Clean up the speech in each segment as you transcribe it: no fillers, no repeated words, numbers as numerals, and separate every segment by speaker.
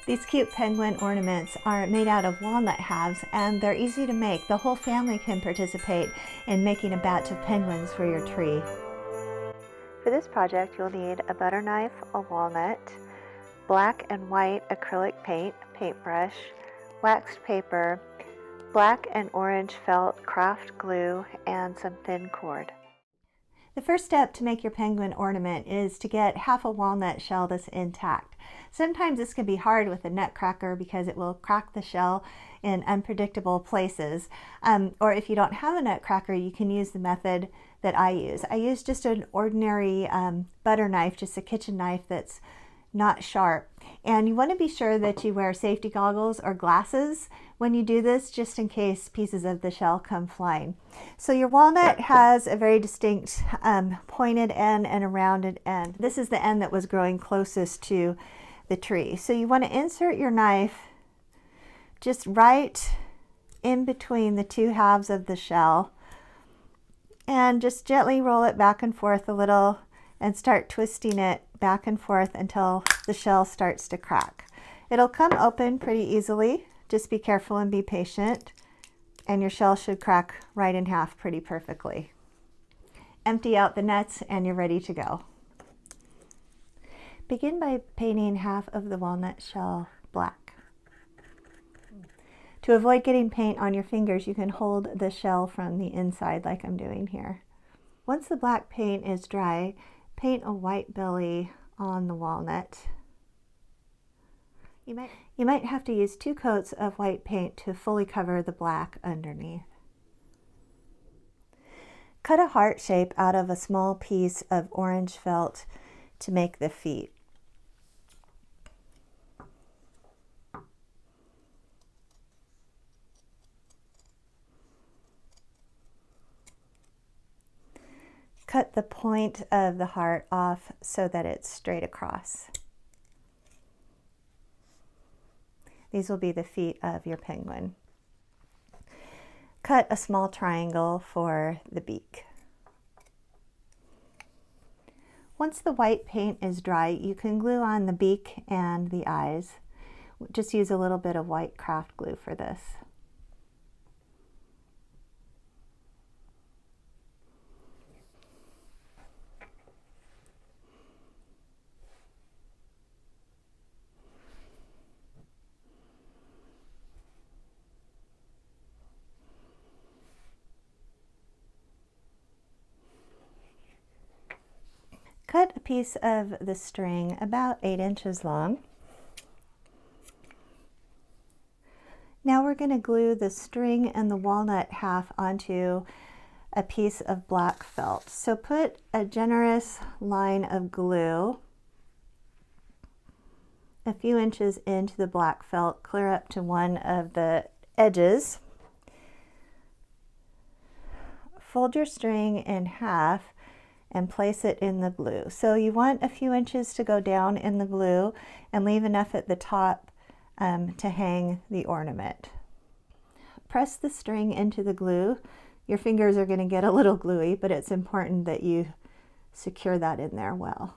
Speaker 1: These cute penguin ornaments are made out of walnut halves and they're easy to make. The whole family can participate in making a batch of penguins for your tree. For this project, you'll need a butter knife, a walnut, black and white acrylic paint, paintbrush, waxed paper, black and orange felt craft glue, and some thin cord. The first step to make your penguin ornament is to get half a walnut shell that's intact. Sometimes this can be hard with a nutcracker because it will crack the shell in unpredictable places. Or if you don't have a nutcracker, you can use the method that I use. I use just an ordinary butter knife, just a kitchen knife that's not sharp. And you want to be sure that you wear safety goggles or glasses when you do this, just in case pieces of the shell come flying. So your walnut has a very distinct pointed end and a rounded end. This is the end that was growing closest to the tree. So you want to insert your knife just right in between the two halves of the shell and just gently roll it back and forth a little and start twisting it back and forth until the shell starts to crack. It'll come open pretty easily. Just be careful and be patient, and your shell should crack right in half pretty perfectly. Empty out the nuts and you're ready to go. Begin by painting half of the walnut shell black. To avoid getting paint on your fingers, you can hold the shell from the inside like I'm doing here. Once the black paint is dry, paint a white belly on the walnut. You might have to use 2 coats of white paint to fully cover the black underneath. Cut a heart shape out of a small piece of orange felt to make the feet. Cut the point of the heart off so that it's straight across. These will be the feet of your penguin. Cut a small triangle for the beak. Once the white paint is dry, you can glue on the beak and the eyes. Just use a little bit of white craft glue for this. Cut a piece of the string about 8 inches long. Now we're going to glue the string and the walnut half onto a piece of black felt. So put a generous line of glue a few inches into the black felt, clear up to one of the edges. Fold your string in half and place it in the glue. So you want a few inches to go down in the glue and leave enough at the top to hang the ornament. Press the string into the glue. Your fingers are going to get a little gluey, but it's important that you secure that in there well.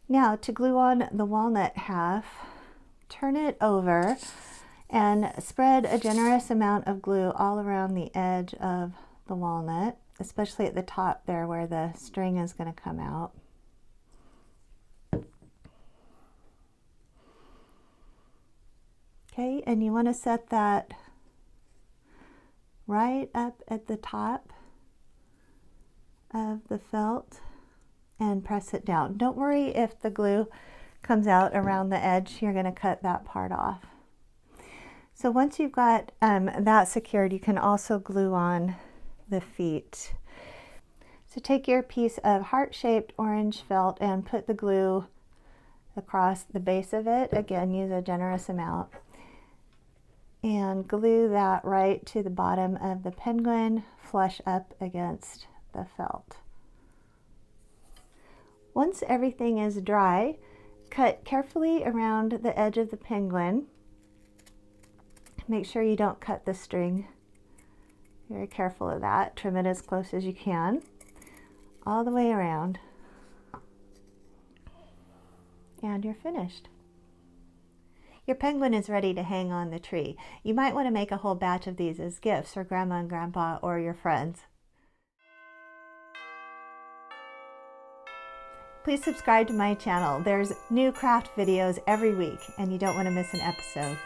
Speaker 1: Now to glue on the walnut half, turn it over and spread a generous amount of glue all around the edge of the walnut, especially at the top there where the string is going to come out. Okay, and you want to set that right up at the top of the felt and press it down. Don't worry if the glue comes out around the edge, you're going to cut that part off. So once you've got that secured, you can also glue on the feet. So take your piece of heart-shaped orange felt and put the glue across the base of it. Again, use a generous amount. And glue that right to the bottom of the penguin, flush up against the felt. Once everything is dry, cut carefully around the edge of the penguin. Make sure you don't cut the string. Very careful of that. Trim it as close as you can, all the way around. And you're finished. Your penguin is ready to hang on the tree. You might want to make a whole batch of these as gifts for Grandma and Grandpa or your friends. Please subscribe to my channel. There's new craft videos every week, and you don't want to miss an episode.